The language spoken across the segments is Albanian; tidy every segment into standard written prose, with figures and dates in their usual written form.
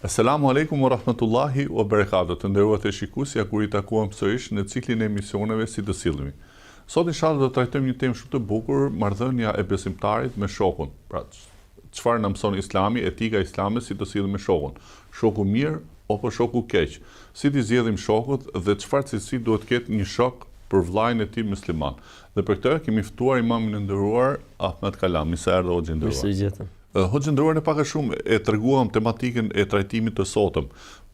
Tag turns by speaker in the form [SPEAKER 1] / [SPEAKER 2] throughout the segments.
[SPEAKER 1] Assalamu alaikum wa rahmatullahi wa barakatuh. Të nderuar të shikuesja, kur I takuam sërish në ciklin e emisioneve Si të sillemi. Sot inshallah do të trajtojmë një temë shumë të bukur, marrëdhënia e besimtarit me shokun. Pra, çfarë na mëson Islami, etika islame si të sillemi me shokun? Shoku mirë apo shoku keq? Si t'i zgjedhim shokut dhe çfarë cilësi duhet të ketë një shok për vllajën e tij musliman. Dhe për këtë kemi ftuar imamin e nderuar Ahmed Kalam. Mirë erdhe o nderuar. Hoxhë nderuar, ne pak a shumë e treguam tematikën e trajtimit të sotëm,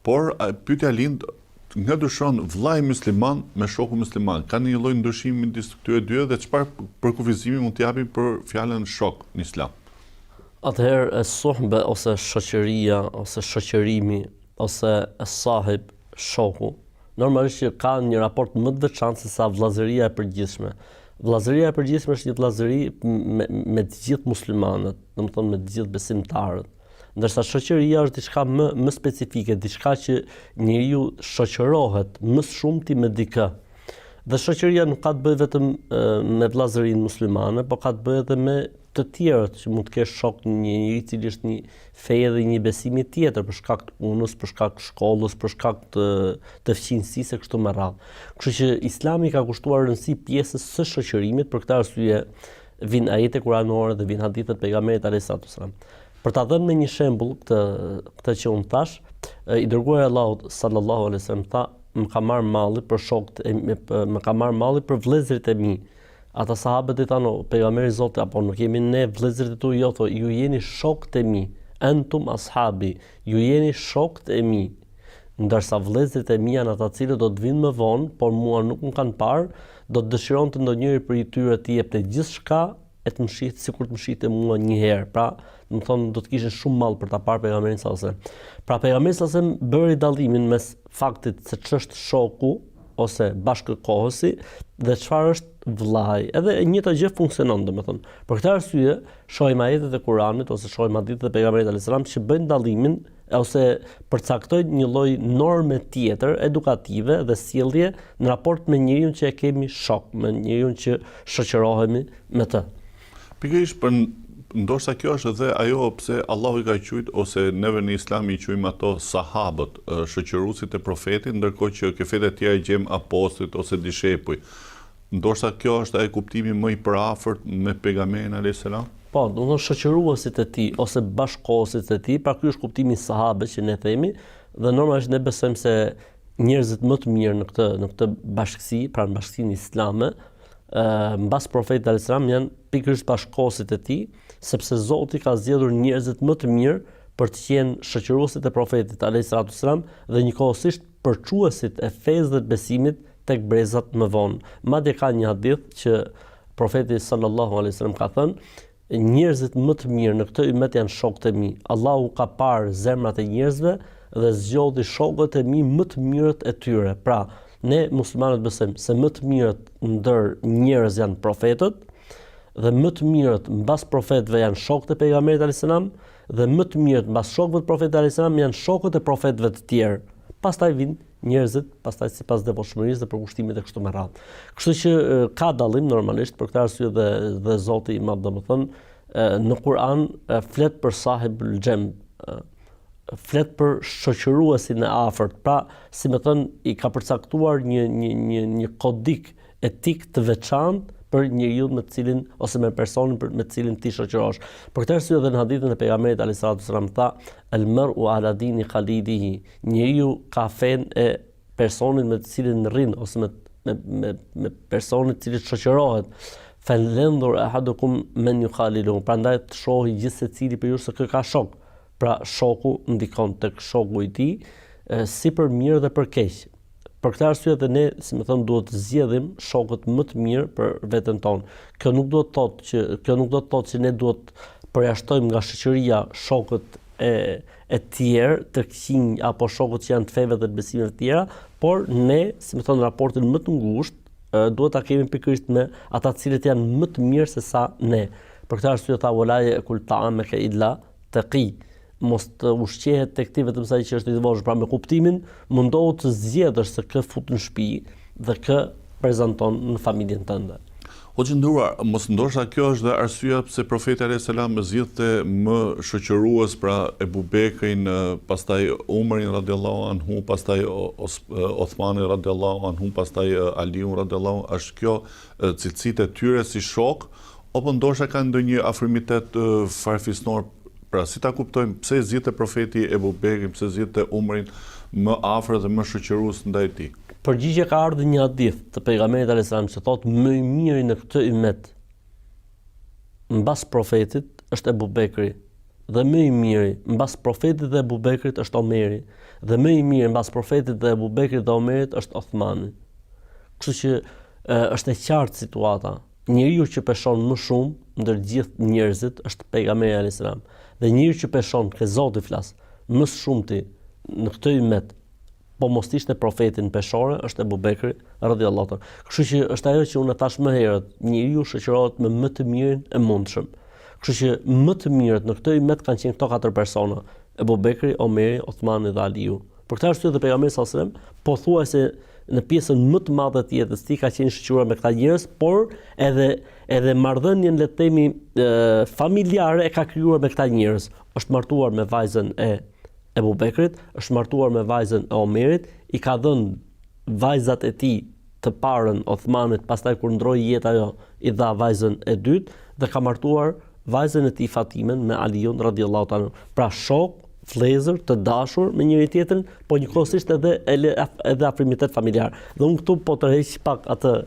[SPEAKER 1] por pyetja lind nga dyshon vllai musliman me shoku musliman, ka një lloj ndryshimi midis këtyre dy dhe çfarë përkufizimi mund të japim për fjalën shok në Islam?
[SPEAKER 2] Atëherë suhbe ose shoqëria ose shoqërimi ose sahib, shoku, normalisht që ka një raport më të veçantë se sa vllazëria e përgjithshme. Vllazëria e përgjithshme është një vllazëri me të gjithë muslimanët, domethënë me të gjithë besimtarët. Ndërsa shoqëria është diçka më specifike, diçka që njeriu shoqërohet më shumti me dikë. Dhe shoqëria nuk ka të bëjë vetëm me vllazërinë muslimane, por ka të bëjë edhe me të tjerët që mund të kesh shok një njeri I cili është një feje dhe një besimi tjetër për shkak të punës, për shkak të shkollës, për shkak të fqinjësisë e kështu me radhë. Kështu që Islami ka kushtuar rëndësi pjesës së shoqërimit, për këtë arsye vijnë ajete kuranore dhe vijnë hadithet pejgamberit alayhisalatu wasallam. Për ta dhënë me një shembull këtë që unë thash, I dërguari Allahut sallallahu alaihi wasallam tha, më ka marrë malli për shokët, më ka marrë malli për vëllezërit e mi. Ata sahabët I thanë, pejgamberi I Zotit, apo nuk jemi ne vëllezërit e tu? Jo, thonë, ju jeni shokët e mi, entum ashabi, ju jeni shokët e mi. Ndërsa vëllezërit e mi janë ata cilët do të vinë më vonë, por mua nuk më kanë parë, do të dëshironte ndonjëri për I tyre të jepte gjithçka e të më shitë sikur të më shitte mua një herë. Pra, do të thonë do të kishin shumë mall për ta parë pejgamberin sallallahu alajhi wasallam. Pra pejgamberi sallallahu alajhi wasallam bëri dallimin mes faktit se ç'është shoku ose bashkëkohësi dhe çfarë është vllai. Edhe e njëjta gjë funksionon, domethënë. Për këtë arsye, shohim ajetet e Kuranit ose shohim hadithet e pejgamberit alayhis salam që bëjnë dallimin ose përcaktojnë një lloj norme tjetër edukative dhe sjellje në raport me njeriu që e kemi shok, me njeriu që shoqërohemi me të.
[SPEAKER 1] Pikërisht për ndoshta kjo është edhe ajo pse Allahu I ka qujt ose neve në Islam I quajmë ato sahabët, shoqëruesit e profetit, ndërkohë që kefet e tjera I gjejmë apostujt ose dishepuj. Ndoshta kjo është ai kuptimi më I përafërt me pejgamberin alayhis salam.
[SPEAKER 2] Po, do të thonë shoqëruesit e tij ose bashkëkohësit e tij, pra ky është kuptimi I sahabëve që ne themi, dhe normalisht ne besojmë se njerëzit më të mirë në këtë bashkësi, pra në bashkësinë islame, mbas profetit alayhis salam janë pikërisht bashkëkohësit e tij, sepse Zoti ka zgjedhur njerëzit më të mirë për të qenë shoqëruesit e profetit alayhis salam dhe njëkohësisht përçuesit e fesë dhe besimit tek brezat më vonë. Madje ka një hadith që profeti sallallahu alaihi wasallam ka thënë, njerëzit më të mirë në këtë ummet janë shokët e mi. Allahu ka parë zemrat e njerëzve dhe zgjodhi shokët e mi më të mirët e tyre. Pra, ne muslimanët besojmë se më të mirët ndër njerëz janë profetët dhe më të mirët mbas profetëve janë shokët e pejgamberit alayhis salam dhe më të mirët mbas shokëve të profetit alayhis salam janë shokët e profetëve të tjerë. Pastaj vijnë njerëzit, pastaj sipas devotshmërisë dhe përkushtimit e kështu me radhë. Kështu që ka dallim normalisht, për këtë arsye dhe Zoti I Madh domethënë në Kur'an flet për sahibul xhem, flet për shoqëruesin e afërt. Pra, si më thënë, I ka përcaktuar një kodik etik të veçantë për njeriu me të cilin ose me personin me të cilin ti shoqërohesh. Për këtë arsye edhe në hadithin e pejgamberit alayhisalatu wasallam tha, "El mar'u ala dini khalilihi", njeriu ka fen e personit me të cilin rrin ose me personin të cilit shoqërohet. "Falyanzur ahadukum man yukhalilu", prandaj të shohë gjithë secili për ju se kë ka shok. Pra shoku ndikon tek shoku I tij si për mirë dhe për keq. Për këtë arsye edhe ne, si më thënë, duhet të zgjedhim shokët më të mirë për veten tonë. Kjo nuk do të thotë që ne duhet përjashtojmë nga shoqëria shokët e tjerë të këqinj apo shokët që janë të feve dhe të besimeve të tjera, por ne, si më thënë, raportin më të ngushtë duhet ta kemi pikërisht me ata të cilët janë më të mirë se sa ne. Për këtë arsye tha walaje kul ta'amaka illa taqi. Mos të ushqehet tek ti vetëm sa që është I devotshëm, pra me kuptimin mundohu të zgjedhësh se kë fut në shtëpi dhe kë prezanton në familjen tënde.
[SPEAKER 1] Hoxhë nderuar, mos ndoshta kjo është dhe arsyeja pse profeti alayhis salam zgjidhte më shoqërues pra Ebu Bekrin, pastaj Umarin radhiyallahu anhu, pastaj Othmanin radhiyallahu anhu, pastaj Aliun radhiyallahu, është kjo cilësitë e tyre si shok, apo ndoshta kanë ndonjë afrimitet farfisnor? Pra si ta kuptojmë pse zgjidhte profeti Ebu Bekrin, pse zgjidhte Umarin më afër dhe më shoqërues ndaj tij?
[SPEAKER 2] Përgjigje ka ardhur një hadith të pejgamberit alayhis salam që thotë më i miri në këtë ummet mbas profetit është Ebu Bekri dhe më i miri mbas profetit dhe Ebu Bekrit është Omeri dhe më i miri mbas profetit dhe Ebu Bekrit dhe Omerit është Othmani. Kështu që është e qartë situata. Njeriu që peshon më shumë ndër gjithë njerëzit është pejgamberi alayhis salam dhe njeriu që peshon ke Zoti flas më shumti në këtë ummet po mos ishte profetin peshore, është Ebu Bekri radhiyallahu anhu. Kështu që është ajo që unë thash më herët, njeriu shoqërohet me më të mirin e mundshëm. Kështu që më të mirët në këtë ummet kanë qenë këto 4 persona: Ebu Bekri, Omeri, Othmani dhe Aliu. Për këtë arsye dhe pejgamberi sallallahu alajhi wasallam pothuajse në pjesën më të madhe të jetës tij ka qenë shoqëruar me këta njerëz, por edhe marrëdhënien le të themi familjare e ka krijuar me këta njerëz. Është martuar me vajzën e Ebu Bekrit, është martuar me vajzën e Omerit, i ka dhënë vajzat e tij të parën Othmanit, pastaj kur ndroi jeta ajo i dha vajzën e dytë dhe ka martuar vajzën e tij Fatimen me Aliun radhiyallahu anhu. Pra shok, vëllezër të dashur me njëri tjetrin, po njëkohësisht edhe afrimitet familjar. Dhe unë këtu po tërheq pak atë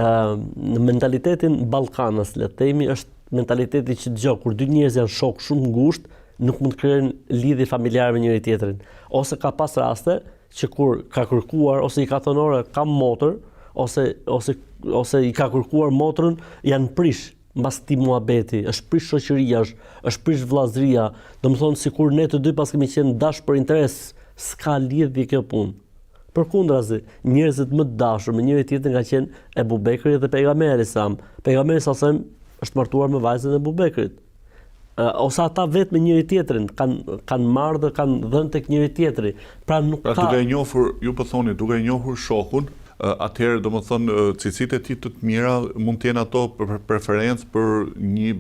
[SPEAKER 2] në mentalitetin ballkanës, le të themi, është mentaliteti që dëgjoj kur dy njerëz janë shok shumë ngushtë, nuk mund të krijojnë lidhje familjare me njëri tjetrin. Ose ka pas raste që kur ka kërkuar ose i ka thënë ora kam motër, ose i ka kërkuar motrën, janë prish mbas këtij muhabeti, është prish shoqëria, është prish vllazëria. Domethënë sikur ne të dy pas kemi qenë dash për interes, s'ka lidhje kjo punë. Përkundrazi, njerëzit më të dashur me njëri tjetrin kanë qenë Ebu Bekri dhe pejgamberi alayhis salam. Pejgamberi sallallahu alajhi wasallam është martuar me vajzën e Ebu Bekrit. Ose ata vetë me njëri tjetrin kanë marrë dhe kanë dhënë tek njëri tjetri. Pra nuk ka.
[SPEAKER 1] Duke e njohur, ju po thoni, duke e njohur shokun, atëherë domethënë cilësitë e tij të mira mund të jenë ato për preferencë për një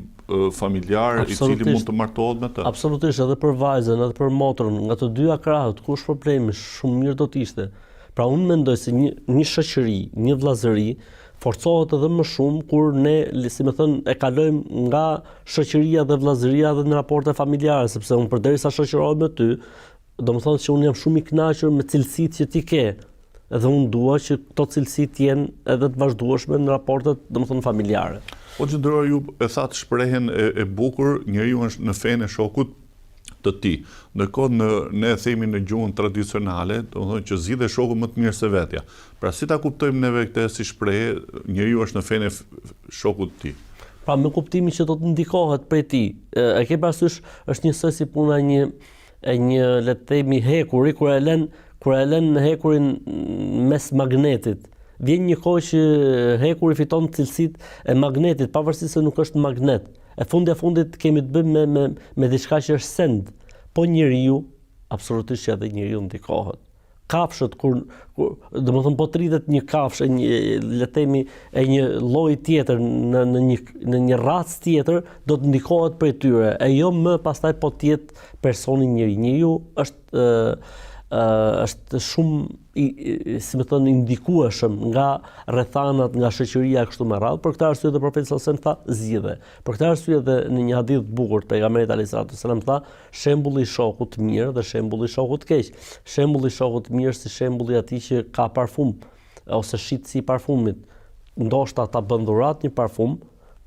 [SPEAKER 1] familjar i cili mund të martohet me të.
[SPEAKER 2] Absolutisht, edhe për vajzën, edhe për motrën, nga të dyja krahët, kush problemi, shumë mirë do të ishte. Pra unë mendoj se një shoqëri, një vllazëri forcohet edhe më shumë kur ne, si më thënë, e kalojmë nga shoqëria dhe vllazëria dhe në raporte familjare, sepse unë përderisa shoqërohem me ty, domethënë që unë jam shumë i kënaqur me cilësitë që ti ke. Edhe unë dua që këto cilësi të jenë edhe të vazhdueshme në raportet, domethënë familjare.
[SPEAKER 1] Po që ndëroj ju e thatë shprehjen e bukur, njeriu është në fenë e shokut të tij. Ndërkohë ne e themi në gjuhën tradicionale, domethënë që zgjidhe shoku më të mirë se vetja. Pra si ta kuptojmë neve këtë si shprehje, njeriu është në fenë e shokut të tij.
[SPEAKER 2] Pra me kuptimin që do të ndikohet prej tij. E ke parasysh është njësoj si puna e një le të themi hekuri kur e lën hekurin mes magnetit. Vjen një kohë që hekuri fiton cilësitë e magnetit, pavarësisht se nuk është magnet. E fundit kemi të bëjmë me diçka që është send. Po njeriu, absolutisht që edhe njeriu ndikohet. Kafshët kur domethënë po tritet një kafshë, le të themi e një lloji tjetër në një racë tjetër, do të ndikohet prej tyre. E jo më pastaj po të jetë personi njeriu. Njeriu është shumë si më thënë ndikueshëm nga rrethanat, nga shoqëria e kështu me radhë. Për këtë arsye dhe profeti sallallahu alajhi wasallam tha zgjidhe. Për këtë arsye dhe në një hadith të bukur të pejgamberit alayhi wasallam tha shembulli i shokut të mirë dhe shembulli i shokut të keq. Shembulli i shokut të mirë si shembulli i atij që ka parfum ose shit si parfumit. Ndoshta ta bën dhuratë një parfum,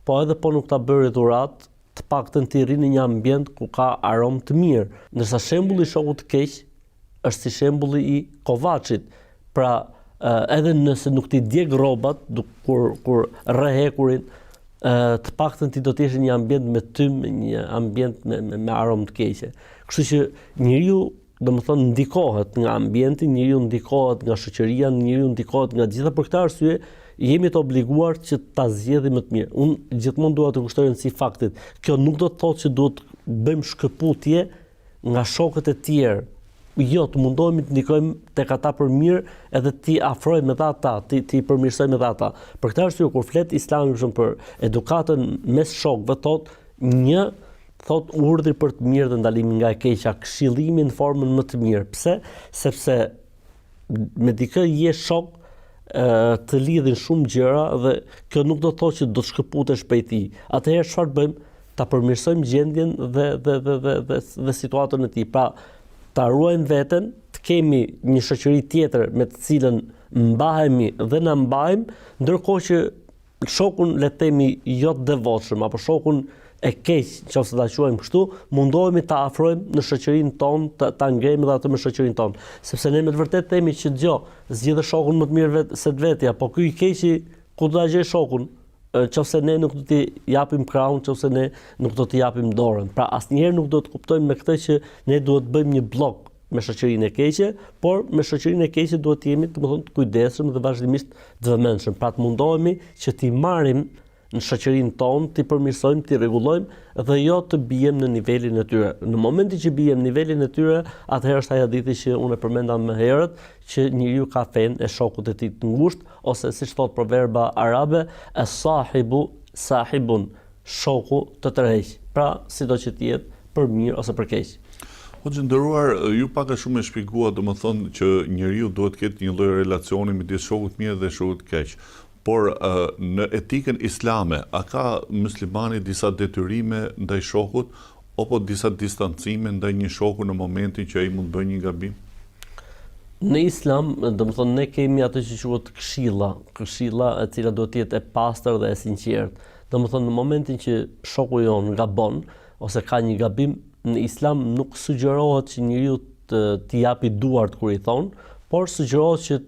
[SPEAKER 2] po edhe po nuk ta bëri dhuratë, të paktën ti rri në një ambient ku ka aromë të mirë. Ndërsa shembulli i shokut të keq është si shembulli i kovaçit. Pra, edhe nëse nuk ti djeg rrobat, kur rre hekurin, të paktën ti do të jesh në një ambient me tym, një ambient me aromë të keqe. Kështu që njeriu, domethënë, ndikohet nga ambienti, njeriu ndikohet nga shoqëria, njeriu ndikohet nga gjitha. Për këtë arsye jemi të obliguar që ta zgjedhim më të mirë. Unë gjithmonë dua të kushtoj si faktit. Kjo nuk do të thotë që duhet bëjmë shkëputje nga shokët e tjerë jo, të mundohemi të ndikojmë tek ata për mirë edhe t'i afrojmë edhe ata, t'i përmirësojmë edhe ata. Për këtë arsye kur flet Islami për edukatën mes shokëve, thot urdhri për të mirë dhe ndalimin nga e keqja, këshillimi në formën më të mirë. Pse? Sepse me dikë je shok të lidhin shumë gjëra dhe kjo nuk do të thotë që do të shkëputesh prej tij. Atëherë çfarë bëjmë? Ta përmirësojmë gjendjen dhe situatën e tij. Pra, ta ruajmë veten, të kemi një shoqëri tjetër me të cilën mbahemi dhe na mbajmë, ndërkohë që shokun le të themi jo të devotshëm apo shokun e keq, nëse ta quajmë kështu, mundohemi ta afrojmë në shoqërinë tonë, ta ngrejmë edhe atë me shoqërinë tonë. Sepse ne me të vërtetë themi që zgjidhë shokun më të mirë se vetja, po ky i keqi ku do ta gjej shokun? Nëse ne nuk do t'i japim krahun, nëse ne nuk do t'i japim dorën. Pra asnjëherë nuk do të kuptojmë me këtë që ne duhet të bëjmë një blok me shoqërinë e keqe, por me shoqërinë e keqe duhet të jemi, domethënë, të kujdesshëm dhe vazhdimisht të vëmendshëm. Pra të mundohemi që t'i marrim në shoqërinë tonë, t'i përmirësojmë, t'i rregullojmë dhe jo të bijem në nivelin e tyre. Në momentin që bijem në nivelin e tyre, atëherë është ai hadithi që unë e përmenda më herët, që njeriu ka fen e shokut e tij të ngushtë, ose siç thot proverba arabe, as-sahibu sahibun, shoku të tërheq. Pra, sido që të jetë për mirë ose për keq.
[SPEAKER 1] Hoxhë nderuar, ju pak a shumë e shpjegua, domethënë që njeriu duhet të ketë një lloj relacioni midis shokut të mirë dhe shokut të keq. Por në etikën islame, a ka muslimani disa detyrime ndaj shokut, apo disa distancime ndaj një shoku në momentin që ai mund të bëjë një gabim?
[SPEAKER 2] Në Islam, domethënë ne kemi atë që quhet këshilla e cila duhet të jetë e pastër dhe e sinqertë. Domethënë në momentin që shoku jon gabon ose ka një gabim, në Islam nuk sugjerohet që njeriu t'i japi duart kur i thon, por sugjerohet që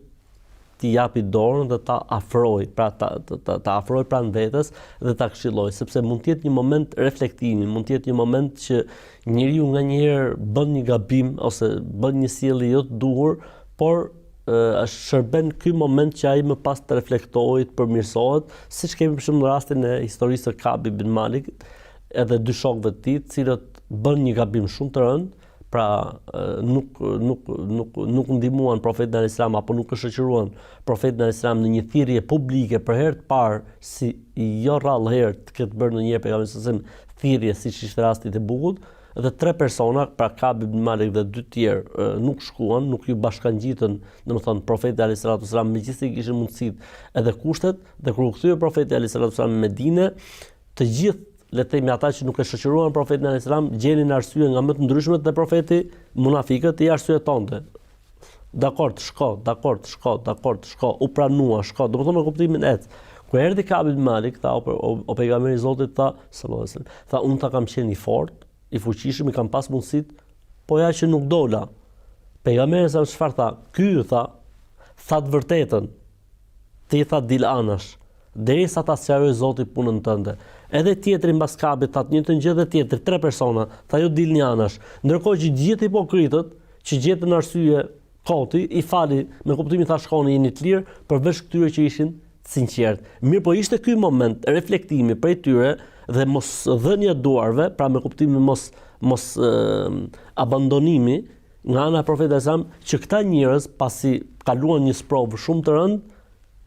[SPEAKER 2] t'i japi dorën dhe ta afroj, pra ta afroj pranë vetes dhe ta këshilloj, sepse mund të jetë një moment reflektimi, mund të jetë një moment që njeriu nganjëherë bën një gabim ose bën një sjellje jo të duhur, por është shërben ky moment që ai më pas të reflektojë, të përmirësohet, siç kemi për shembull rastin e historisë së Ka'b ibn Malikit, edhe dy shokëve të tij, të cilët bën një gabim shumë të rënd, pra nuk ndihmuan profetin alayhis salam apo nuk e shoqëruan profetin alayhis salam në një thirrje publike për herë të parë, si jo rrallë herë të ketë bërë ndonjëherë pejgamberi sallallahu alajhi wasallam thirrje siç ishte rasti i Bukut, dhe 3 persona, pra Ka'b ibn Malik dhe 2 tjerë nuk shkuan, nuk ju bashkangjitën, domethënë profeti alayhis salam, megjithëse kishin mundësitë edhe kushtet, dhe kur u kthye profeti alayhis salam në Medinë, të gjithë le të themi ata që nuk e shoqëruan profetin alayhis salam gjenin arsye nga më të ndryshmet te profeti, munafiqët i arsyetonte. Dakord, shko, u pranua, shko, domethënë me kuptimin Kur erdhi Ka'b ibn Malik, tha o pejgamberi i Zotit, tha sallallahu alaihi wasallam, tha unë ta kam qenë i fortë, i fuqishëm, i kam pas mundësitë, po ja që nuk dola. Pejgamberi sa çfarë tha? Ky tha të vërtetën. Ti tha dil anash, derisa ta sqaroj Zoti punën tënde. Edhe tjetri mbas Ka'bit tha të njëjtën gjë, dhe tjetri, 3 persona, tha jo dilni anash. Ndërkohë që gjithë hipokritët që gjetën arsye koti, i fali, me kuptimin tha shkoni jeni të lirë, përveç këtyre që ishin sinqert. Mirë, po ishte ky moment reflektimi prej tyre dhe mos dhënia duarve, pra me kuptimin mos abandonimi nga ana e profetit sallallahu alajhi wasallam, që këta njerëz pasi kaluan një sprovë shumë të rëndë,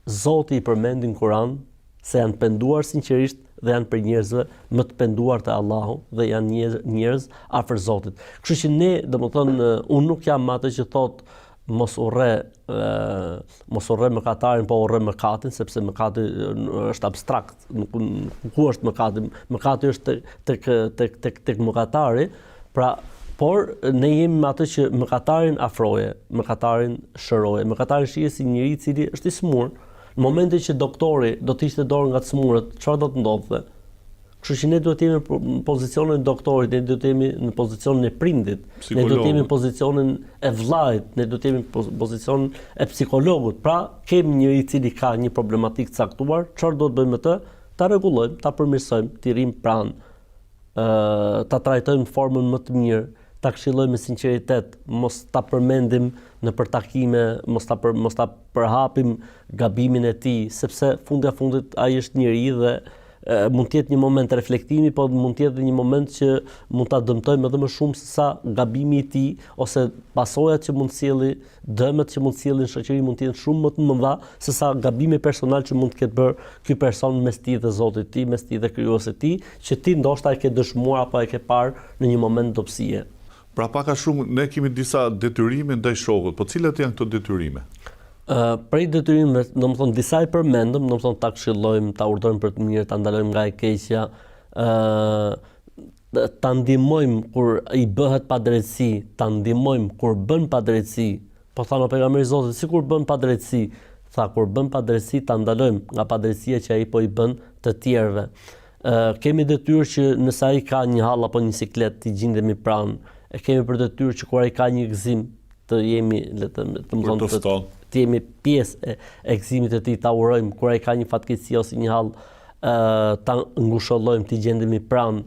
[SPEAKER 2] Zoti i përmendi në Kur'an se janë penduar sinqerisht dhe janë për njerëzve më të penduar te Allahu dhe janë njerëz afër Zotit. Kështu që ne, domethënë, unë nuk jam atë që thot mos urre mëkatarin, po urre mëkatin, sepse mëkati është abstrakt, ku është mëkati? Mëkati është tek mëkatari, pra por ne jemi me atë që mëkatarin afroje, mëkatarin shëroje, mëkatarin shihe si njëri i cili është i smur. Në momentin që doktori do të ishte dorë nga të smurët, çfarë do të ndodhte? Kështu që ne duhet të jemi në pozicionin e doktorit, ne duhet të jemi në pozicionin e prindit, ne duhet të jemi në pozicionin e vllait, ne duhet të jemi në pozicionin e psikologut. Pra, kemi njëri i cili ka një problematikë caktuar, çfarë do të bëjmë me të? Ta rregullojmë, ta përmirësojmë, t'i rrim pranë, ta trajtojmë në formën më të mirë, ta këshillojmë me sinqeritet, mos ta përmendim në takime, mos ta përhapim gabimin e tij, sepse fundi a fundit ai është njeri mund të jetë një moment reflektimi, po mund të jetë dhe një moment që mund ta dëmtojmë edhe më shumë se sa gabimi i tij ose pasojat që mund të sjellë, dëmet që mund të sjellin në shoqëri mund të jenë shumë më të mëdha se sa gabimi personal që mund të ketë bërë ky person mes tij dhe Zotit të tij, mes tij dhe krijuesit të tij, që ti ndoshta e ke dëshmuar apo e ke parë në një moment dobësie.
[SPEAKER 1] Pra pak a shumë ne kemi disa detyrime ndaj shokut, po cilat janë këto detyrime?
[SPEAKER 2] Prej detyrimeve, domethënë disa i përmendëm, domethënë ta këshillojmë, ta urdhërojmë për të mirë, ta ndalojmë nga e keqja, ta ndihmojmë kur i bëhet padrejtësi, ta ndihmojmë kur bën padrejtësi. Po thanë pejgamberi i Zotit, sikur bën padrejtësi, tha kur bën padrejtësi ta ndalojmë nga padrejtësia që ai po i bën të tjerëve. Kemi detyrë që nëse ai ka një hall apo një siklet të gjindemi pranë, e kemi për detyrë që kur ai ka një gëzim të jemi të jemi pjesë e gëzimit të tij, ta urojmë kur ai ka një fatkeqësi ose një hall, ta ngushëllojmë, të gjendemi pranë.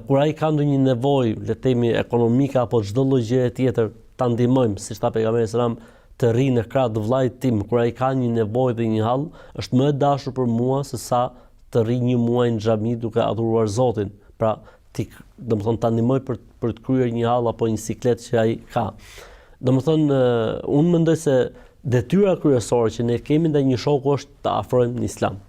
[SPEAKER 2] Kur ai ka ndonjë nevojë, le të themi ekonomike apo çdo lloj gjëje tjetër, ta ndihmojmë, siç tha pejgamberi sallallahu alajhi wasallam, të rri në krah të vllait tim, kur ai ka një nevojë dhe një hall, është më e dashur për mua se sa të rri një muaj në xhami duke adhuruar Zotin. Pra, domethënë ta ndihmoj për të kryer një hall apo një siklet që ai ka. Domethënë, unë mendoj se detyra kryesore që ne kemi ndaj një shoku është ta afrojmë në Islam.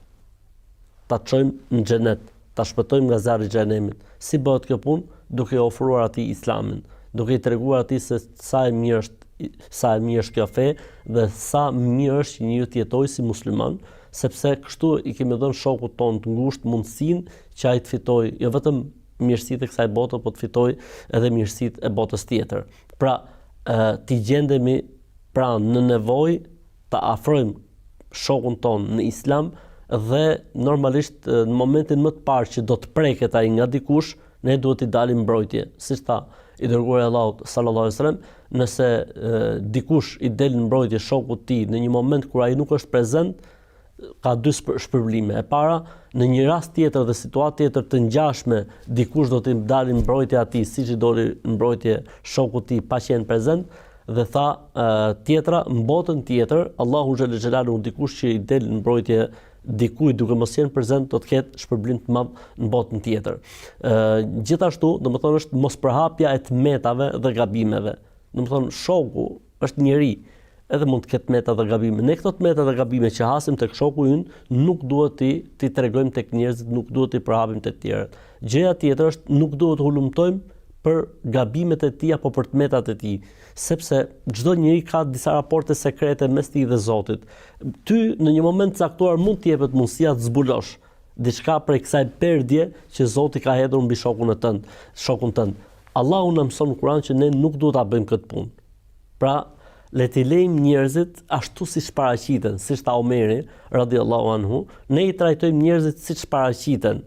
[SPEAKER 2] Ta çojmë në xhenet, ta shpëtojmë nga zjarri i xhenemit. Si bëhet kjo punë? Duke i ofruar atij Islamin, duke i treguar atij se sa e mirë është kjo fe dhe sa mirë është që njeriu të jetojë si musliman, sepse kështu i kemi dhënë shokut tonë të ngushtë mundësinë që ai të fitojë jo vetëm mirësitë e kësaj bote, por të fitojë edhe mirësitë e botës tjetër. Pra, t'i gjendemi pranë në nevojë, ta afrojmë shokun tonë në Islam dhe normalisht në momentin më të parë që do të preket ai nga dikush, ne duhet t'i dalim mbrojtje. Siç tha i dërguari i Allahut sallallahu alaihi wasallam, nëse dikush i del në mbrojtje shokut të tij në një moment kur ai nuk është prezent, ka dy shpërblime. E para, në një rast tjetër dhe situatë tjetër të ngjashme, dikush do t'i dalë mbrojtje atij, siç i doli mbrojtje shokut të tij pa qenë prezent, dhe tha tjetra, në botën tjetër, Allahu xhallal xhelalu, dikush që i del në mbrojtje dikujt duke mos qenë prezent, do të ketë shpërblim të madh në botën tjetër. Gjithashtu, domethënë është mospërhapja e tmetave dhe gabimeve. Domethënë shoku është njeri, edhe mund të ketë meta dhe gabime. Ne këto meta dhe gabime që hasim tek shoku ynë, nuk duhet t'i tregojmë tek njerëzit, nuk duhet t'i përhapim tek tjerët. Gjëja tjetër është nuk duhet të hulumtojmë për gabimet e tij apo për tmetat e tij, sepse çdo njeri ka disa raporte sekrete mes tij dhe Zotit. Ty në një moment caktuar mund të jepet mundësia të zbulosh diçka prej kësaj perdje që Zoti ka hedhur mbi shokun tënd. Allahu na mëson në Kur'an që ne nuk duhet ta bëjmë këtë punë. Pra, le t'i lejmë njerëzit ashtu siç paraqiten, siç tha Omeri radhiyallahu anhu, ne i trajtojmë njerëzit siç paraqiten.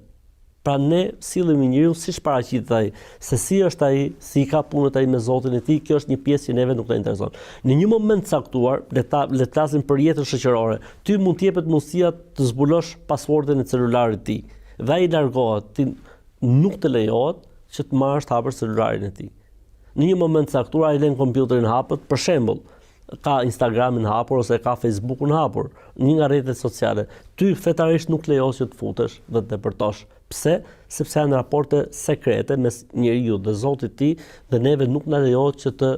[SPEAKER 2] Pra ne sillemi njeriu siç paraqitet ai, se si është ai, si ka punët ai me Zotin e tij, kjo është një pjesë që neve nuk na intereson. Në një moment caktuar, le të flasim për jetën shoqërore. Ty mund të jepet mundësia të zbulosh paswordin e celularit të tij. Dhe ai largohet, ti nuk të lejohet që të marrësh të hapësh celularin e tij. Në një moment caktuar ai lën kompjuterin hapët, për shembull, ka Instagramin hapur ose ka Facebookun hapur, një nga rrjetet sociale. Ty fetarisht nuk lejohet që të futesh dhe të depërtosh. Pse? Sepse janë raporte sekrete mes njeriu dhe Zotit të tij dhe neve nuk na lejohet që të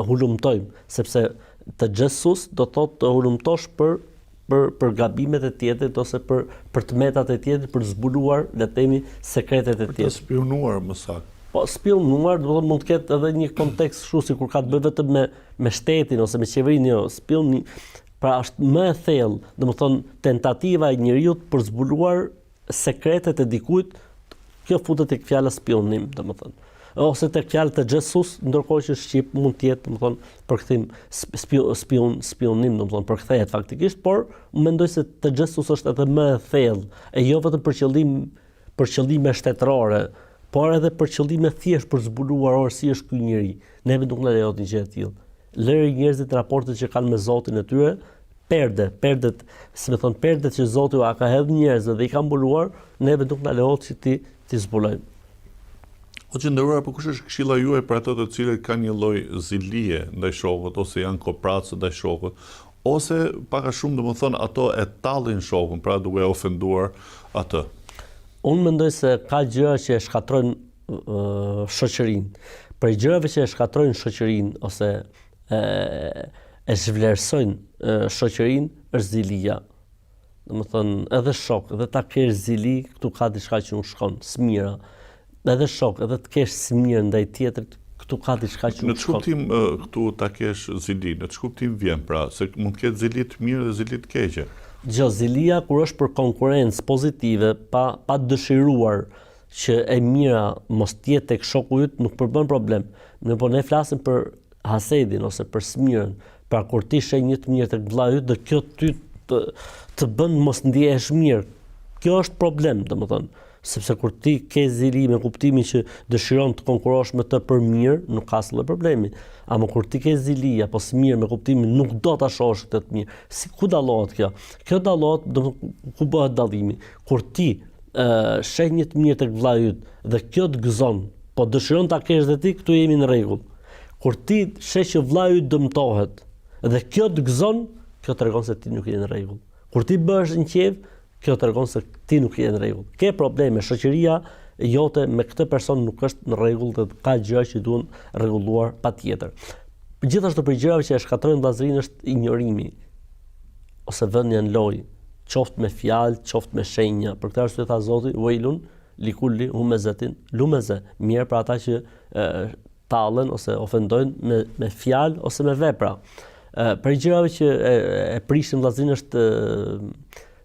[SPEAKER 2] hulumtojmë, sepse të xhesus do thotë të hulumtosh për gabimet e tjetrit ose për tmetat e tjetrit, për zbuluar, le të themi, sekretet e tjetrit.
[SPEAKER 1] Për të spionuar më saktë.
[SPEAKER 2] Po spionuar, do të thotë mund të ketë edhe një kontekst kështu sikur ka të bëjë vetëm me shtetin ose me qeverinë, jo, spioni, pra është më e thellë, domethënë tentativa e njeriu për zbuluar sekretet e dikujt, kjo futet tek fjala spionim, domethënë. Ose tek fjala të xhesus, ndërkohë që shqip mund të jetë, domethënë, përkthim spionim, domethënë përkthehet faktikisht, por mendoj se të xhesus është edhe më e thellë, e jo vetëm për qëllime shtetërore, por edhe për qëllime thjesht për zbuluar si është ky njeri. Neve nuk na lejohet një gjë e tillë. Lëri njerëzit raportet që kanë me Zotin e tyre, perdet që Zoti ua ka hedhur njerëzve dhe i ka mbuluar, neve nuk na lejohet që ti zbulojmë.
[SPEAKER 1] O që ndëruar, për kush është këshilla juaj për ato të cilët kanë një lloj zilie ndaj shokut, ose janë kopracë ndaj shokut, ose pak a shumë domethënë ato e tallin shokun, pra duke ofenduar atë?
[SPEAKER 2] Unë mendoj se ka gjëra që e shkatrojnë shoqërinë. Për gjërave që e shkatrojnë shoqërinë ose e zhvlerësojnë shoqërinë është zilia. Domethënë edhe shok, edhe ta kesh zili, këtu ka diçka që nuk shkon, smira. Edhe shok, edhe të kesh smir ndaj tjetrit, këtu ka diçka që nuk shkon.
[SPEAKER 1] Në ç'kuptim këtu ta kesh zili, në ç'kuptim vjen pra, se mund të ketë zili të mirë dhe zili të keqe.
[SPEAKER 2] Zilia kur është për konkurrencë pozitive, pa dëshiruar që e mira mos tjetë tek shoku yt, nuk përbën problem. Po ne flasim për hasedin ose për smirën, pra kur ti sheh një të mirë tek vllai yt dhe kjo ty të bën mos ndihesh mirë. Kjo është problem, domethënë, sepse kur ti ke zili me kuptimin që dëshiron të konkurosh me të për mirë, nuk ka asnjë problemi. Ama kur ti ke zili apo smir me kuptimin nuk do ta shohësh këtë të mirë, si ku dallohet kjo? Kjo dallohet, domethënë ku bëhet dallimi. Kur ti sheh një të mirë tek vllai yt dhe kjo të gëzon, po dëshiron ta kesh dhe ti, këtu jemi në rregull. Kur ti sheh që vllai yt dëmtohet dhe kjo të gëzon, kjo tregon se ti nuk je në rregull. Kur ti bëhesh në qejf, kjo tregon se ti nuk je në rregull. Ke probleme, shoqëria jote me këtë person nuk është në rregull dhe ka gjëra që duhen rregulluar patjetër. Gjithashtu për gjërave që e shkatrojnë vllazërinë është injorimi ose vënia në lojë, qoftë me fjalë, qoftë me shenja. Për këtë arsye tha Zoti, "Wailun likulli humezatin lumeze", mirë për ata që tallen ose ofendojnë me fjalë ose me vepra. Për gjërave që e prishin vllazërinë është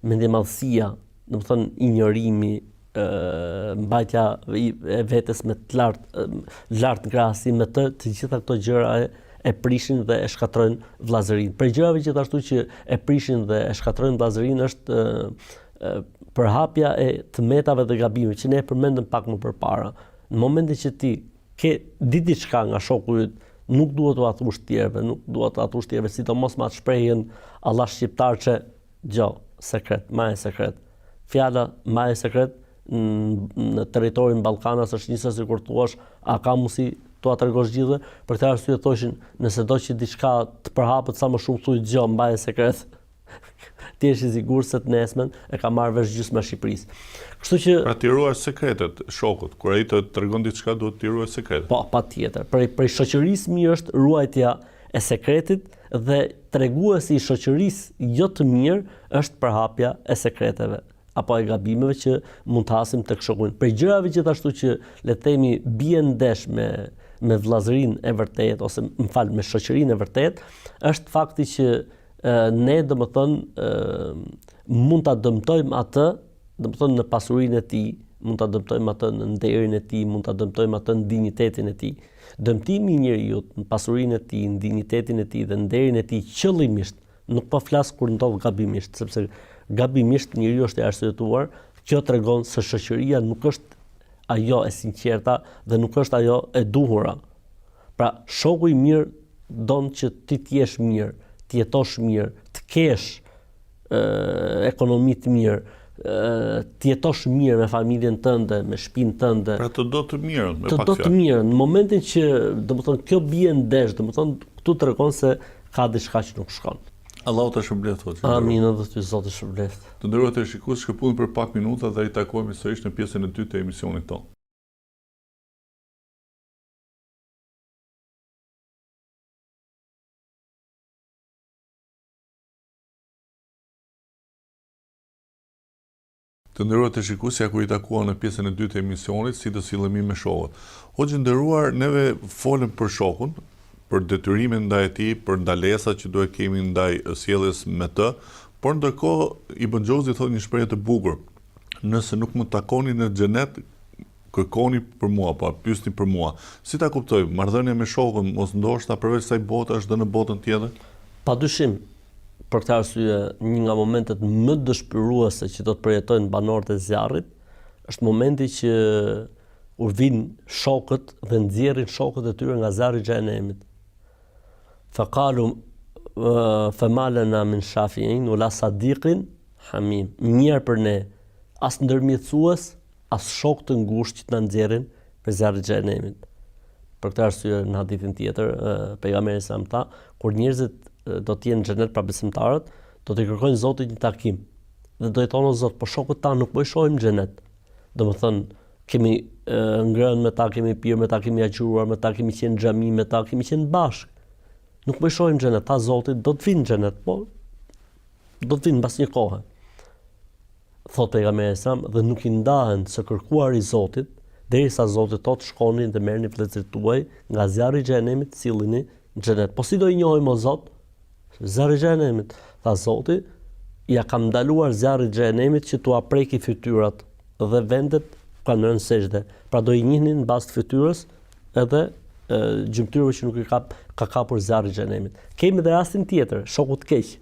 [SPEAKER 2] mendjemadhësia, domethënë injorimi, mbajtja e vetes me të lart krahasim me të gjitha këto gjëra e prishin dhe e shkatrojnë vllazërinë. Për gjërave gjithashtu që e prishin dhe e shkatrojnë vllazërinë është përhapja e tmetave dhe gabimeve që ne e përmendëm pak më përpara. Në momentin që ti ke diçka nga shoku yt, nuk duhet t'u thuash tjerëve, sidomos me atë shprehjen Allah shqiptar që sekret, ma e sekret. Fjala ma e sekret në territorin Ballkanas është njësoj si kur thuash, a ka mundësi t'ua tregosh gjithë? Për këtë arsye thoshin, nëse do që diçka të përhapet sa më shumë thuaj mba e sekret. Ti je i sigurt se të nesmen e ka marrë vesh gjysma e Shqipërisë. Kështu që
[SPEAKER 1] pra ti ruash sekretet shokut, kur ai të tregon diçka duhet ti ruash sekretet.
[SPEAKER 2] Po, patjetër. Për shoqërisë mirë është ruajtja e sekretit dhe treguesi i shoqërisë jo të mirë është përhapja e sekreteve apo e gabimeve që mund të hasim tek shoku. Për gjërave gjithashtu që le të themi bien ndesh me vllazërinë e vërtet ose me shoqërinë e vërtet, është fakti që ne domethënë mund ta dëmtojmë atë, domethënë në pasurinë e tij, mund ta dëmtojmë atë në nderin e tij, mund ta dëmtojmë atë në dinjitetin e tij. Dëmtimi i njeriu në pasurinë e tij, në dinjitetin e tij dhe në nderin e tij qëllimisht, nuk po flas kur ndodh gabimisht, sepse gabimisht njeriu është i arsyetuar, kjo tregon se shoqëria nuk është ajo e sinqerta dhe nuk është ajo e duhura. Pra, shoku i mirë don që ti të jesh mirë, të jetosh mirë, të kesh ekonomi të mirë, të jetosh mirë me familjen tënde, me shtëpinë tënde.
[SPEAKER 1] Pra të do të mirën, me pak fjalë.
[SPEAKER 2] Të do të mirën. Në momentin që, domethënë, kjo bie ndesh, domethënë, këtu tregon se ka diçka që nuk shkon.
[SPEAKER 1] Allahu ta shpëlbeft hoxha.
[SPEAKER 2] Amin, edhe ty Zoti shpëlbeft.
[SPEAKER 1] Të nderuar të shikues, shkëputemi për pak minuta dhe i takojmë sërish në pjesën e dytë të emisionit tonë. Të nderuar të shikues, ku i takuam në pjesën e dytë të emisionit, si të sillemi me shokun. Hoxha nderuar, neve folëm për shokun, për detyrimin ndaj tij, për ndalesat që duhet kemi ndaj sjelljes me të, por ndërkohë Ibn Xhauzi thotë një shprehje të bukur. Nëse nuk më takoni në xhenet, kërkoni për mua, po pyesni për mua. Si ta kuptoj? Marrëdhënia me shokun, mos ndoshta përveç kësaj bote është edhe në botën tjetër?
[SPEAKER 2] Padyshim. Për këtë arsye, një nga momentet më dëshpëruese që do të përjetojnë banorët e zjarrit është momenti që u vinë shokët dhe nxjerrin shokët e tyre nga zjarri i xhenemit. Faqalu fama lana min shafi'in wala sadiqin hamim. Mirë për ne, as ndërmjetësues, as shok të ngushtë që të na nxjerrin për zjarrin e xhenemit. Për këtë arsye në hadithin tjetër, pejgamberi sa tha, kur njerëzit do të jenë në xhenet pra besimtarët, do të kërkojnë Zotit një takim. Dhe do i thonë o Zot, po shokët tanë nuk po i shohim në xhenet. domethënë kemi ngrënë me ta, kemi pirë me ta, kemi agjuruar me ta, kemi qenë në xhami me ta, kemi qenë bashkë. Nuk më shohim xhenet, ta Zotit do të vinë xhenet, po do të vinë pas një kohe. Thot pejgamberi sa dhe nuk i ndahen së kërkuar i Zotit derisa Zoti thotë shkoni dhe merrni vëllezërit tuaj nga zjarri i xhenemit, sillini në xhenet. Po si do i njohim o Zot? Zjarri i xhenemit. Tha Zoti, ja kam ndaluar zjarri i xhenemit që t'ua preki fytyrat dhe vendet kanë rënë sejdë. Pra do i njihnin mbas fytyrës edhe gjymtyrëve që nuk i ka kapur zjarri i xhenemit. Kemi edhe rastin tjetër, shoku të keq.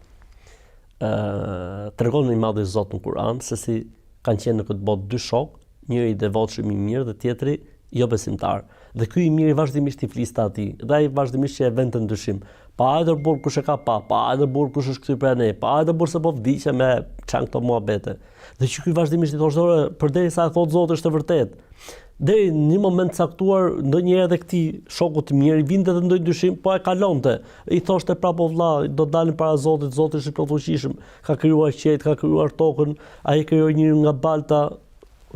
[SPEAKER 2] Tregon i madhi Zot në Kur'an se si kanë qenë në këtë botë dy shok, njëri i devotshëm i mirë dhe tjetri jo besimtar. Dhe ky i miri vazhdimisht i fliste atij, dhe ai vazhdimisht që e vente në dyshim. Pa hajde burr kush e ka pa hajde burr kush është kthyer pranë ne, pa hajde burr se po vdiqe me çan këto muhabete. Dhe që ky vazhdimisht i thoshte, përderisa e thot Zoti është e vërtetë. Deri në një moment caktuar ndonjëherë edhe këtij shoku të mirë vinte edhe ndonjë dyshim, po e kalonte. I thoshte prapë vëlla, do dalim para Zotit, Zoti është i plotfuqishëm, ka krijuar qiellin, ka krijuar tokën, ai krijoi njeriu nga balta,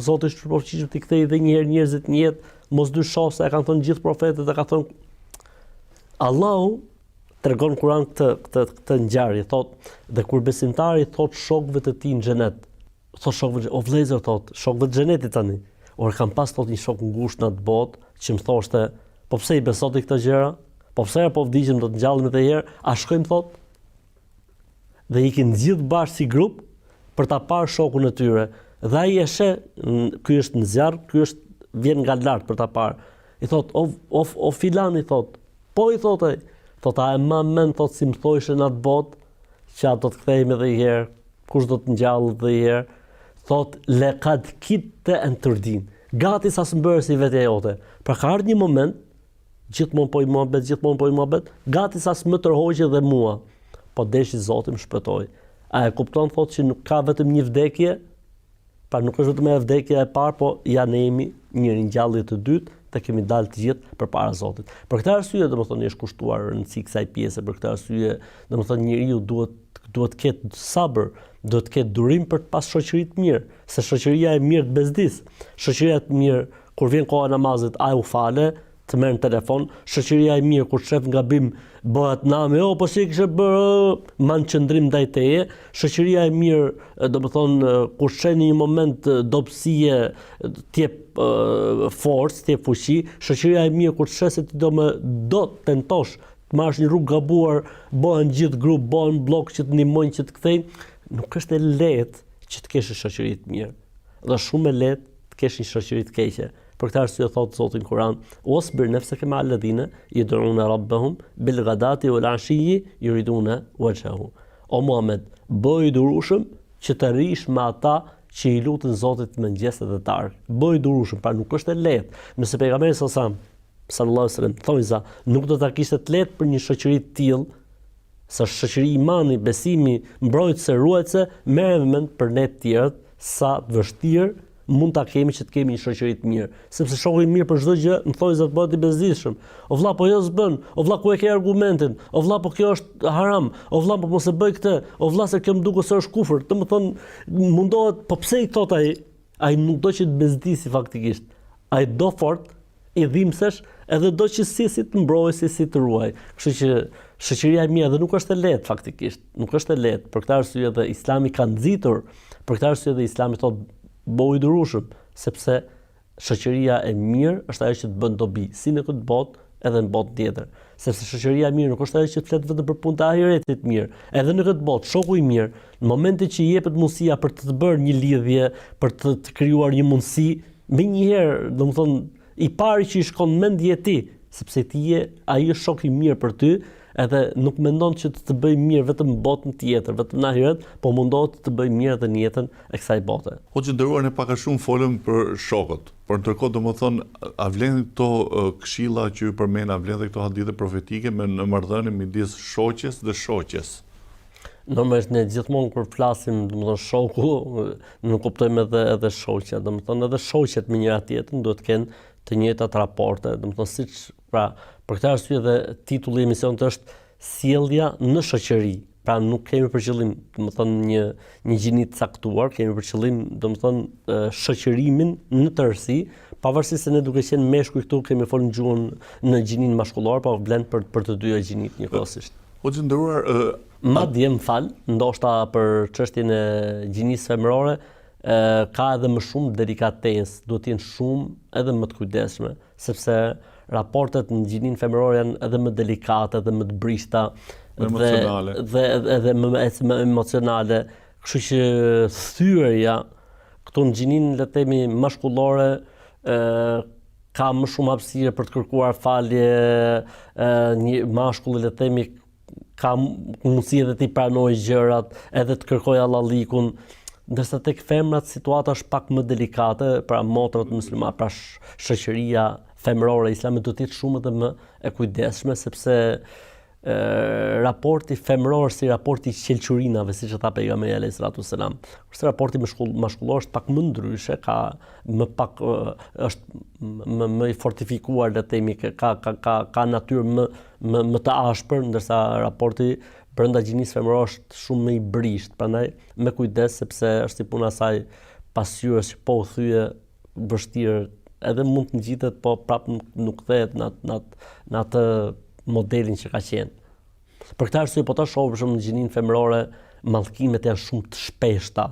[SPEAKER 2] Zoti është i plotfuqishëm t'i kthejë edhe një herë njerëzit në jetë, mos dysho se e kanë thënë gjithë profetët e ka thënë Allahu tregon Kur'an këtë ngjarje, thotë, dhe kur besimtari thot shokëve të tij në xhenet, thot shokëve, o vëllezër, thot shokëve të xhenetit tani. Or kam pas thot një shok ngushtë në atë botë që më thoshte, po pse i besoti këto gjëra? Po pse po vdiqem do të ngjallem edhe herë? A shkojmë thot? Dhe ikin gjithë bashkë si grup për ta parë shokun e tyre. Dhe ai e sheh, ky është në zjarr, ky është vjen nga lart për ta parë. I thot, o filan, i thot. Po i thot ai. Thot, a e më mend thot si më thojshë në atë botë që do të kthehemi edhe një herë, kush do të ngjallë edhe një herë? Thot, lekad kitte en turdin. Gati sa s'mbërë si vetja jote. Pra ka ardhur një moment, gjithmonë po i mohabet, gati sa s'më tërhoqe dhe mua. Po deshi Zoti më shpëtoi. A e kupton thot që nuk ka vetëm një vdekje? Pra nuk është vetëm e vdekja e parë, po ja ne jemi një ngjallje të dytë, të kemi dalë të gjithë përpara Zotit. Për këtë arsye, domethënë, është kushtuar rëndësi kësaj pjese, për këtë arsye, domethënë, njeriu duhet të ketë sabër, duhet të ketë durim për të pas shoqëri të mirë, se shoqëria e mirë të bezdis. Shoqëria e mirë kur vjen koha e namazit, ai u fale, të merr në telefon. Shoqëria e mirë kur shef gabim bëhet name, po si kishe bërë, man qëndrim ndaj teje. Shoqëria e mirë, domethënë, kur shen në një moment dobësie, të jep forcë, të jep fuqi. Shoqëria e mirë kur shes se ti do tentosh të marrësh një rrugë gabuar, bëhen gjithë grup, bëhen blok që të ndihmojnë që të kthejnë. Nuk është e lehtë që të kesh një shoqëri të mirë. Dhe shumë e lehtë të kesh një shoqëri të keqe. Për këtë arsye thotë Zoti në Kur'an: "Wasbir nafsaka ma'a alladhina yad'una rabbahum bil ghadati wal 'ashiyyi yuriduna wajhahu." O Muhammed, bëj i durueshëm që të rish me ata që i lutën Zotit mëngjes dhe darkë. Bëj i durueshëm, pra nuk është e lehtë. Nëse pejgamberi sallallahu alaihi wasallam thonjza nuk do ta kishte të lehtë për një shoqëri të tillë, sa shoqëri imani, besimi, mbrojtëse, ruajtëse, merrem mend për ne të tjerët sa të vështirë mund ta kemi që të kemi një shoqëri të mirë, sepse shoku i mirë për çdo gjë më thoi se bëhet i bezdishëm. O vlla, po jo s'bën. O vlla, ku e ke argumentin? O vlla, po kjo është haram. O vlla, po mos e bëj këtë. O vlla, se kjo më duket se është kufër. Domethënë, mundohet, po pse i thot ai? Ai nuk do që të bezdisi faktikisht. Ai do fort i dhimbsesh edhe do që si të mbrojë, si të ruaj. Kështu që shoqëria e mirë dhe nuk është e lehtë faktikisht. Nuk është e lehtë. Për këtë arsye edhe Islami ka nxitur. Për këtë arsye edhe Islami thotë bëu i durueshëm, sepse shoqëria e mirë është ajo që të bën dobi, si në këtë botë edhe në botë tjetër. Sepse shoqëria e mirë nuk është ajo që flet vetëm për punë të ahiretit mirë. Edhe në këtë botë, shoku i mirë, në momentin që i jepet mundësia për të bërë një lidhje, për të krijuar një mundësi, menjëherë, domethënë, i pari që i shkon mendje ti, sepse ti je ai është shok i mirë për ty, edhe nuk mendon që të bëj mirë vetëm në botën tjetër, vetëm në ahiret, po mundohet të bëj mirë edhe në jetën e kësaj bote.
[SPEAKER 1] Hoxhë nderuar, ne pak a shumë folëm për shokët, por ndërkohë domethënë a vlen këto këshilla që ju përmend, a vlen këto hadithe profetike me në marrëdhënie midis shoqes dhe shoqes?
[SPEAKER 2] Normalisht ne gjithmonë kur flasim, domethënë shoku, nuk kuptojmë edhe shoqja, domethënë edhe shoqet me njëra tjetrën duhet të kenë të njëjtat raporte, domethënë siç pra për këtë arsye dhe titulli i emisionit është Sjellja në shoqëri. Pra nuk kemi për qëllim, domethënë një gjini të caktuar, kemi për qëllim, domethënë shoqërimin në tërësi, pavarësisht se ne duke qenë meshkuj këtu kemi folur në gjuhën në gjinin maskullor, po vlen për të dyja gjinit njëkohësisht.
[SPEAKER 1] Hoxhë nderuar,
[SPEAKER 2] madje më fal, ndoshta për çështjen e gjinisë femërore, ka edhe më shumë delikatesë, duhet të jenë shumë edhe më të kujdesshme, sepse raportet në gjinin femërore janë edhe më delikate, edhe më të brishta, dhe edhe më emocionale. Kështu që thyerja këtu në gjinin, le të themi, maskullore ka më shumë hapësirë për të kërkuar falje, një mashkull, le të themi, ka mundësi edhe të pranojë gjërat, edhe të kërkojë hallallikun, ndërsa tek femrat situata është pak më delikate, pra motrat muslimane, pra shoqëria femërore islame do të jetë shumë edhe më e kujdesshme, sepse raporti femëror si raporti i qelçurinave, siç e tha pejgamberi alayhis salatu wassalam. Kurse raporti maskullor është pak më ndryshe, është më i fortifikuar, le të themi, ka natyrë më të ashpër, ndërsa raporti brenda gjinisë femërore është shumë më i brisht, prandaj me kujdes, sepse është si puna e saj pasqyrës që po u thye vështirë, edhe mund të ngjitet, po prapë nuk kthehet në atë modelin që ka qenë. Për këtë arsye, po ta shoh për shembull në gjininë femërore, mallkimet janë shumë të shpeshta,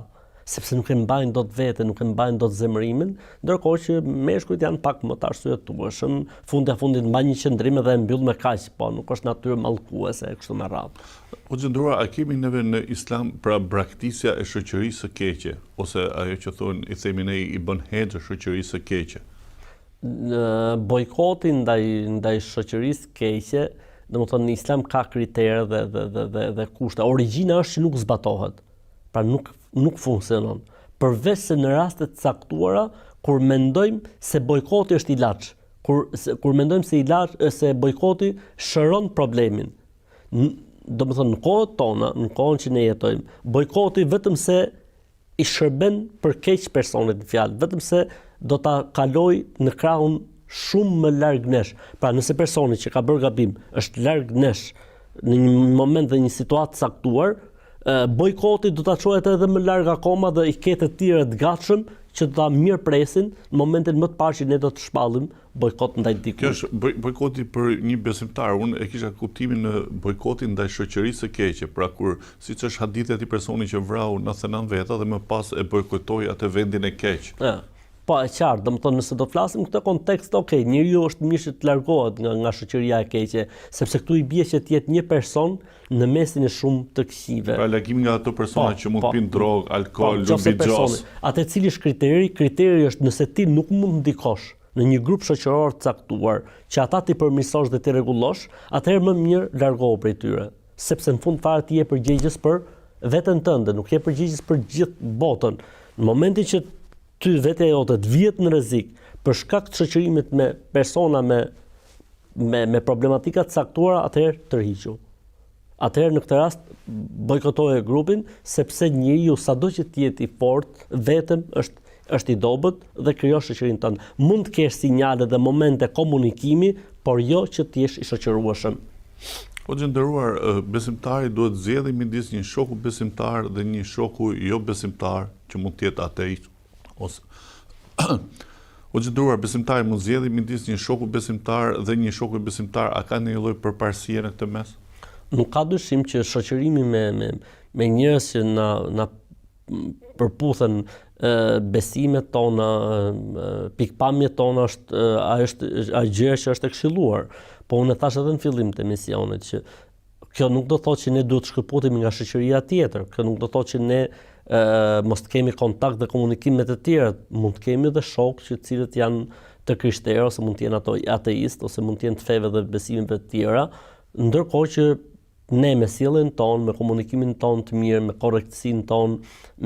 [SPEAKER 2] sepse nuk e mbajnë dot veten, nuk e mbajnë dot zemërimin, ndërkohë që meshkujt janë pak më të arsyetueshëm, fundja fundit mbajnë një qëndrim dhe e mbyll me kaq, po nuk është natyrë mallkuese kështu me radhë.
[SPEAKER 1] Hoxhë nderuar, a kemi neve në Islam pra braktisja e shoqërisë së keqe, ose ajo që thonë, i themi ne, i bën hexhë shoqërisë së keqe?
[SPEAKER 2] Bojkoti ndaj shoqërisë keqe, domethënë në Islam ka kritere dhe kushte. Origjina është që nuk zbatohet. Pra nuk funksionon. Përveç se në raste të caktuara kur mendojmë se bojkoti është ilaç, kur mendojmë se bojkoti shëron problemin. Domethënë në kohën tona, në kohën që ne jetojmë, bojkoti vetëm se i shërben për keq personit në fjalë, vetëm se do ta kaloj në krahun shumë më larg nesh. Pra nëse personi që ka bërë gabim është larg nesh në një moment dhe një situatë caktuar, bojkoti do ta çojë edhe më larg akoma dhe i ketë të tjerë të gatshëm që do ta mirëpresin në momentin më të parë që ne do të shpallim bojkot ndaj dikujt.
[SPEAKER 1] Kjo është bojkoti për një besimtar. Unë e kisha kuptimin në bojkotin ndaj shoqërisë së keqe, pra kur siç është hadithi i personit që vrau 99 veta dhe më pas e bojkotoi atë vendin e keq.
[SPEAKER 2] Po e qartë, domethënë nëse do flasim në këtë kontekst, okay, njeriu është mirë që të largohet nga shoqëria e keqe, sepse këtu i bie që të jetë një person në mesin e shumë të këqive.
[SPEAKER 1] Pra largimi nga ato persona që mund të pinë drogë, alkool, lumbixhos.
[SPEAKER 2] Atë cili është kriteri? Kriteri është nëse ti nuk mund ndikosh në një grup shoqëror të caktuar, që ata ti përmirësosh dhe ti rregullosh, atëherë më mirë largohu prej tyre, sepse në fund fare ti je përgjegjës për veten tënde, nuk je përgjegjës për gjithë botën. Në momentin që ty vetja jote të vihet në rrezik për shkak të shoqërimit me persona me problematika të caktuara, atëherë tërhiqu. Atëherë në këtë rast bojkotoje grupin, sepse njeriu sado që të jetë i fortë, vetëm është i dobët dhe krijon shoqërinë tënde. Mund të kesh sinjale dhe momente komunikimi, por jo që të jesh i shoqërueshëm.
[SPEAKER 1] Hoxhë nderuar, besimtari duhet zgjedhë midis një shoku besimtar dhe një shoku jo besimtar që mund të jetë ateist. Ose Hoxhë nderuar, besimtari mund zgjedhë midis një shoku besimtar dhe një shoku besimtar, a ka ndonjë lloj përparësie në këtë mes?
[SPEAKER 2] Nuk ka dyshim që shoqërimi me njerëz që na përputhen besimet tona, pikpamjet tona është gjë që është e këshilluar. Po unë thash edhe në fillim të emisionit që kjo nuk do thotë që ne duhet të shkëputemi nga shoqëria tjetër. Kjo nuk do thotë që ne mos të kemi kontakt dhe komunikim me të tjerët. Mund të kemi edhe shokë që cilët janë të krishterë, ose mund të jenë ato ateist, ose mund të jenë të feve dhe besimeve të tjera, ndërkohë që ne me sjelljen tonë, me komunikimin tonë të mirë, me korrektësinë tonë,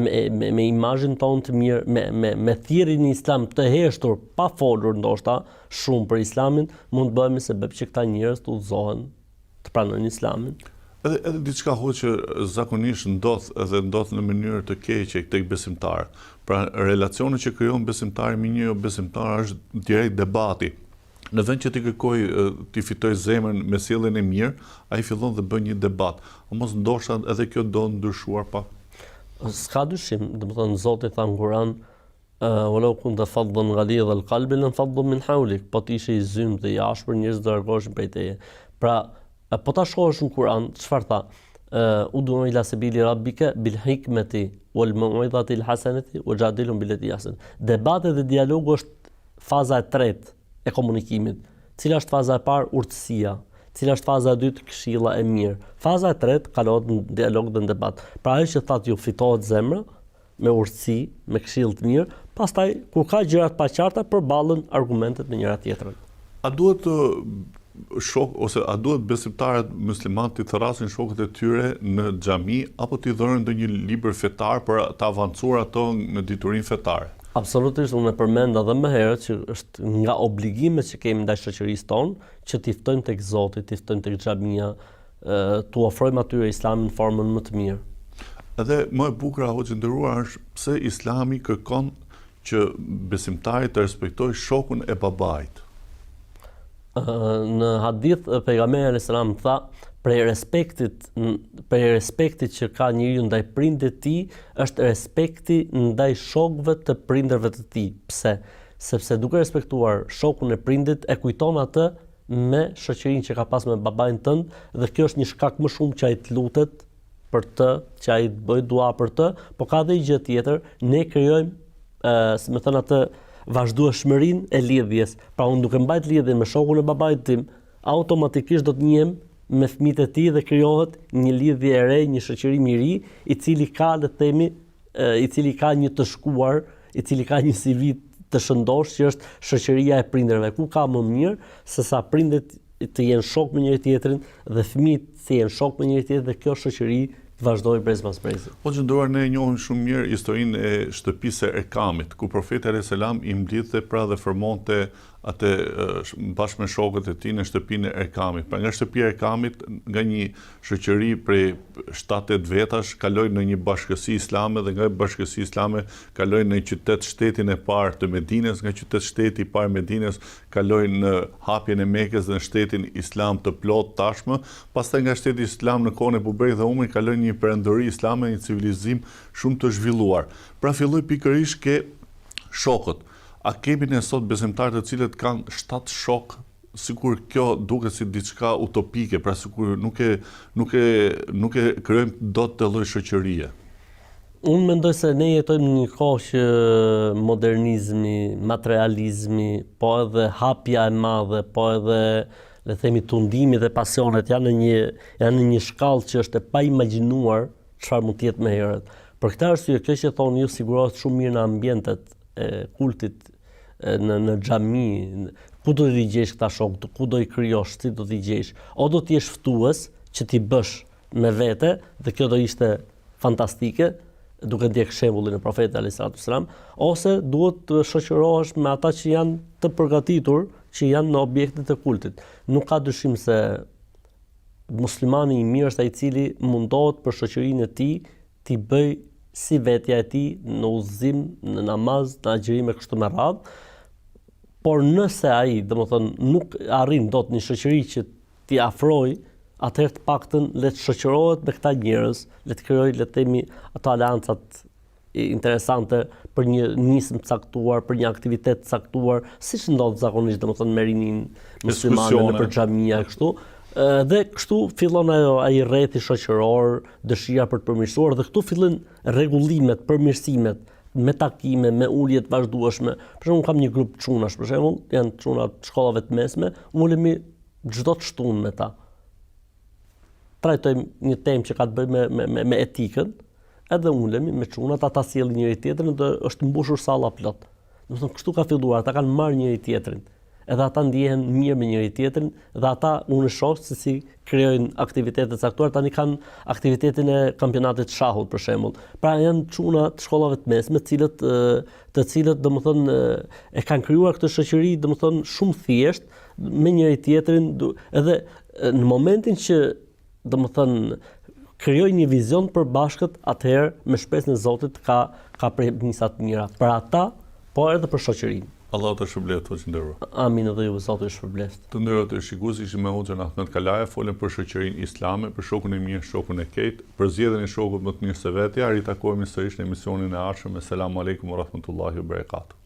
[SPEAKER 2] me imazhin tonë të mirë, me thirrjen e Islam të heshtur, pa folur ndoshta shumë për Islamin, mund të bëhemi sebeb që këta njerëz të udhëzohen të pranojnë Islamin.
[SPEAKER 1] Edhe diçka që zakonisht ndodh në mënyrë të keqe tek besimtarë. Pra relacioni që krijon besimtari me një jo besimtar është direkt debati. në vend që ti kërkoj ti fitoj zemrën me sjelljen e mirë, ai fillon dhe bën një debat. Mos ndoshta edhe kjo do ndryshuar pak.
[SPEAKER 2] S'ka dyshim, domethënë Zoti tha në Kur'an, "Walau kunta faddan ghalidhal qalbi lanfaddu min hawlik", po ti ishe i zymë dhe i ashpër, njerëz do largoheshin prej teje. Pra, po ta shkohesh në Kur'an, çfarë tha? Ud'u ila sabili rabbika bil hikmeti wal mau'izati al hasanati wajadilhum billati ahsan. Debati dhe dialogu është faza e tretë e komunikimit. Cila është faza e parë? Urtësia. Cila është faza e dytë? Këshilla e mirë. Faza e tretë kalohet në dialog dhe në debat. Pra ajo që thatë ju fitohet zemra me urtësi, me këshill të mirë, pastaj kur ka gjëra të paqarta përballen argumentet me njëra tjetrën.
[SPEAKER 1] A duhet a duhet besimtarët muslimanë të thrasin shokët e tyre në xhami apo t'i dhënë ndonjë libër fetar për të avancuar ato në diturinë fetare?
[SPEAKER 2] Absolutisht, unë e përmenda dhe më herët që është nga obligimet që kemi ndaj shoqërisë tonë që t'i ftojmë tek Zoti, t'i ftojmë tek xhamia, t'u ofrojmë atyre Islamin në formën më të mirë.
[SPEAKER 1] Edhe më e bukur ajo që nderuar është pse Islami kërkon që besimtari të respektojë shokun e babait.
[SPEAKER 2] Në hadith pejgamberi alayhis salam tha, prej respektit që ka njeriu ndaj prindit të tij është respekti ndaj shokëve të prindërve të tij. Pse? Sepse duke respektuar shokun e prindit e kujton atë me shoqërinë që ka pas me babain tënd dhe kjo është një shkak më shumë që ai të lutet për të, që ai të bëjë dua për të, por ka edhe një gjë tjetër, ne krijojmë, si më thënë atë, vazhdueshmërinë e lidhjes. Pra unë duke mbajt lidhjen me shokun e babait tim, automatikisht do të njihem me fëmijët e tij dhe krijohet një lidhje e re, një shoqërim i ri, i cili ka, le të themi, i cili ka një të shkuar, i cili ka një CV të shëndosh që është shoqëria e prindërve, ku ka më mirë se sa prindët të jenë shok me njëri tjetrin dhe fëmijët të jenë shok me njëri tjetrin dhe kjo shoqëri të vazhdoj brez pas brezi.
[SPEAKER 1] Po që nduar ne njohim shumë mirë historinë e shtëpisë e Erkamit, ku profeti alayhis salam i mblidhte pra dhe formonte atë bashkë me shokët e tij në shtëpinë e Erkamit. Pra nga shtëpia e Erkamit, nga një shoqëri prej 7-8 vetash, kaloi në një bashkësi islame dhe nga bashkësi islame kaloi në shtetin e parë të Medinës, nga shteti i parë Medinës kaloi në hapjen e Mekës dhe në shtetin islam të plot tashmë, pastaj nga shteti islam në kohën e Bubekrit dhe Umrit kaloi një perëndori islame, një civilizim shumë të zhvilluar. Pra filloi pikërisht ke shokët. A kemi ne sot besimtarë të cilët kanë 7 shok, sikur kjo duket si diçka utopike, pra sikur nuk e krijojmë dot të lloj shoqërie.
[SPEAKER 2] Unë mendoj se ne jetojmë në një kohë që modernizmi, materializmi, po edhe hapja e madhe, po edhe le themi tundimi dhe pasionet janë në një shkallë që është e paimagjinuar çfarë mund të jetë më herët. Për këtë arsye, kjo që thonë ju sigurohet shumë mirë në ambientet e kultit, në xhami, ku do t'i gjesh këta shokë, ku do i krijosh, si do t'i gjesh, o do t'i jesh ftues që t'i bësh me vete, dhe kjo do ishte fantastike, duke ndjek shembullin e profetit alayhis salam, ose duhet të shoqërohesh me ata që janë të përgatitur, që janë në objektet e kultit. Nuk ka dyshim se muslimani i mirë është ai i cili mundohet për shoqërinë e tij t'i bëj si vetja e tij në udhëzim, në namaz, në agjërim e kështu me radhë. Por nëse ai, domethënë, nuk arrin dot një shoqëri që t'i afrojë, atëherë të paktën le të shoqërohet me këta njerëz, le të krijojë, le të themi, ato aleancat interesante për një nismë të caktuar, për një aktivitet të caktuar, siç ndodh zakonisht, domethënë me rinin muslimane nëpër xhamia e kështu. Dhe kështu fillon ai rrethi shoqëror, dëshira për të përmirësuar dhe këtu fillojnë rregullimet, përmirësimet, me takime, me ulje të vazhdueshme. Për shembull, kam një grup çunash, për shembull, janë çuna të shkollave të mesme, ulemi çdo të shtunë me ta. Trajtojmë një temë që ka të bëjë me etikën, edhe ulemi me çunat, ata sjellin njëri tjetrin dhe është mbushur salla plot. Domethënë kështu ka filluar, ata kanë marrë njëri tjetrin. Edhe ata ndihen mirë me njëri tjetrin dhe ata unë shoh se si krijojnë aktivitete të caktuar, tani kanë aktivitetin e kampionatit shahut për shembull. Pra janë çuna të shkollave të mesme, të cilët domethënë e kanë krijuar këtë shoqëri domethënë shumë thjesht me njëri tjetrin, edhe në momentin që domethënë krijojnë një vizion të përbashkët, atëherë me shpresën e Zotit ka premisat mira për ata, po edhe për shoqërinë.
[SPEAKER 1] Allahu të shpërblet të që ndërua.
[SPEAKER 2] Amin dhe ju Zoti ju shpërbleft.
[SPEAKER 1] Të ndërua të shikues, ishim me Hoxhën Ahmet Kalaja, folën për shoqërinë islame, për shokun e mirë, shokun e keq, për zgjedhjen e shokut më të mirë se vetja. Ritakohemi sërish në emisionin e ardhshëm. Selamun alejkum wa rahmetullahi wa barakatuh.